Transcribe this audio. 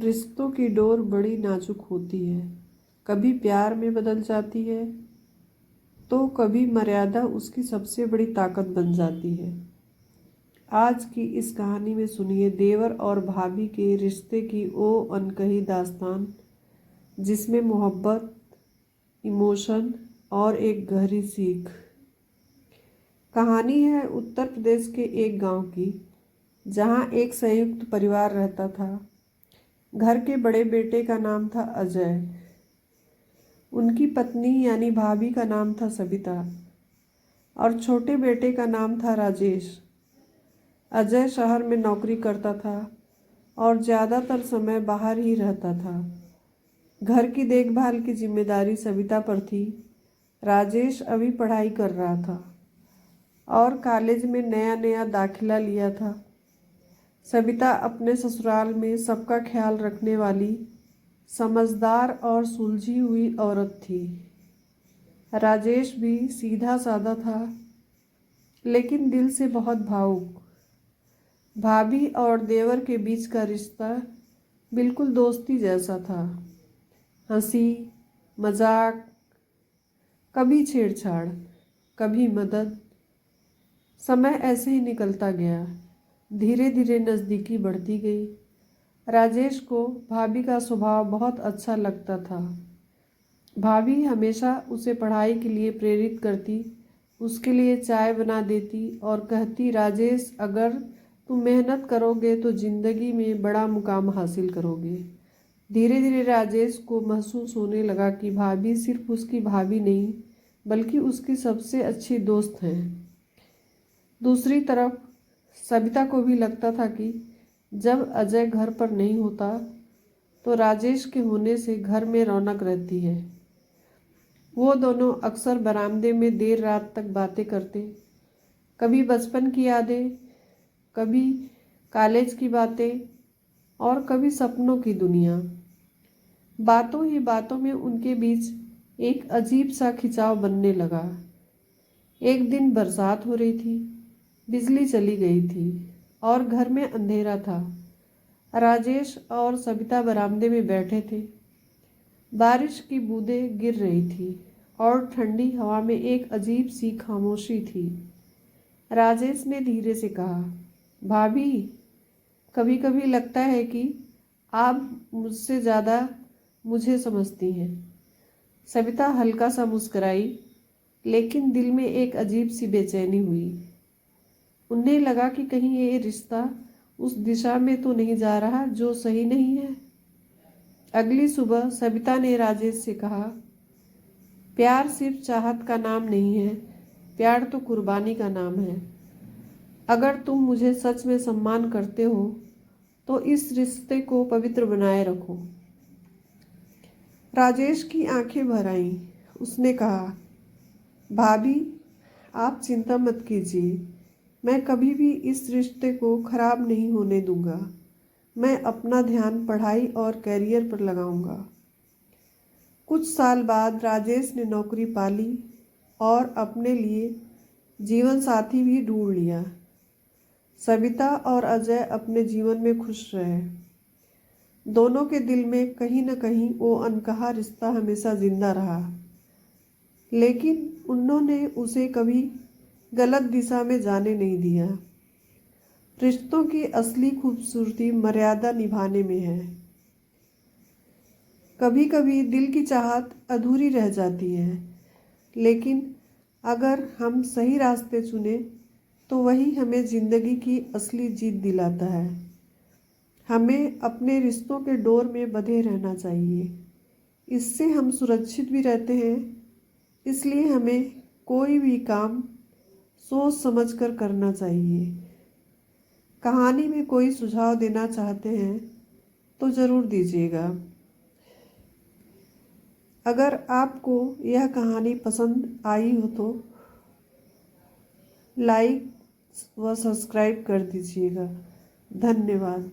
रिश्तों की डोर बड़ी नाजुक होती है। कभी प्यार में बदल जाती है तो कभी मर्यादा उसकी सबसे बड़ी ताकत बन जाती है। आज की इस कहानी में सुनिए देवर और भाभी के रिश्ते की वो अनकही दास्तान, जिसमें मोहब्बत, इमोशन और एक गहरी सीख। कहानी है उत्तर प्रदेश के एक गांव की, जहां एक संयुक्त परिवार रहता था। घर के बड़े बेटे का नाम था अजय। उनकी पत्नी यानी भाभी का नाम था सविता और छोटे बेटे का नाम था राजेश। अजय शहर में नौकरी करता था और ज़्यादातर समय बाहर ही रहता था। घर की देखभाल की जिम्मेदारी सविता पर थी। राजेश अभी पढ़ाई कर रहा था और कॉलेज में नया नया दाखिला लिया था। सविता अपने ससुराल में सबका ख्याल रखने वाली समझदार और सुलझी हुई औरत थी। राजेश भी सीधा साधा था, लेकिन दिल से बहुत भावुक। भाभी और देवर के बीच का रिश्ता बिल्कुल दोस्ती जैसा था। हंसी मजाक, कभी छेड़छाड़, कभी मदद। समय ऐसे ही निकलता गया। धीरे धीरे नज़दीकी बढ़ती गई। राजेश को भाभी का स्वभाव बहुत अच्छा लगता था। भाभी हमेशा उसे पढ़ाई के लिए प्रेरित करती, उसके लिए चाय बना देती और कहती, राजेश, अगर तुम मेहनत करोगे तो ज़िंदगी में बड़ा मुकाम हासिल करोगे। धीरे धीरे राजेश को महसूस होने लगा कि भाभी सिर्फ उसकी भाभी नहीं, बल्कि उसकी सबसे अच्छी दोस्त हैं। दूसरी तरफ सविता को भी लगता था कि जब अजय घर पर नहीं होता तो राजेश के होने से घर में रौनक रहती है। वो दोनों अक्सर बरामदे में देर रात तक बातें करते, कभी बचपन की यादें, कभी कॉलेज की बातें और कभी सपनों की दुनिया। बातों ही बातों में उनके बीच एक अजीब सा खिंचाव बनने लगा। एक दिन बरसात हो रही थी, बिजली चली गई थी और घर में अंधेरा था। राजेश और सविता बरामदे में बैठे थे। बारिश की बूंदें गिर रही थी और ठंडी हवा में एक अजीब सी खामोशी थी। राजेश ने धीरे से कहा, भाभी, कभी कभी लगता है कि आप मुझसे ज़्यादा मुझे समझती हैं। सविता हल्का सा मुस्कुराई, लेकिन दिल में एक अजीब सी बेचैनी हुई। उन्हें लगा कि कहीं ये रिश्ता उस दिशा में तो नहीं जा रहा जो सही नहीं है। अगली सुबह सविता ने राजेश से कहा, प्यार सिर्फ चाहत का नाम नहीं है, प्यार तो कुर्बानी का नाम है। अगर तुम मुझे सच में सम्मान करते हो तो इस रिश्ते को पवित्र बनाए रखो। राजेश की आंखें भर आईं। उसने कहा, भाभी, आप चिंता मत कीजिए, मैं कभी भी इस रिश्ते को खराब नहीं होने दूंगा। मैं अपना ध्यान पढ़ाई और कैरियर पर लगाऊंगा। कुछ साल बाद राजेश ने नौकरी पा ली और अपने लिए जीवन साथी भी ढूंढ लिया। सविता और अजय अपने जीवन में खुश रहे। दोनों के दिल में कहीं न कहीं वो अनकहा रिश्ता हमेशा जिंदा रहा, लेकिन उन्होंने उसे कभी गलत दिशा में जाने नहीं दिया। रिश्तों की असली खूबसूरती मर्यादा निभाने में है। कभी कभी दिल की चाहत अधूरी रह जाती है, लेकिन अगर हम सही रास्ते चुने तो वही हमें ज़िंदगी की असली जीत दिलाता है। हमें अपने रिश्तों के डोर में बंधे रहना चाहिए। इससे हम सुरक्षित भी रहते हैं। इसलिए हमें कोई भी काम सोच समझ कर करना चाहिए। कहानी में कोई सुझाव देना चाहते हैं तो ज़रूर दीजिएगा। अगर आपको यह कहानी पसंद आई हो तो लाइक व सब्सक्राइब कर दीजिएगा। धन्यवाद।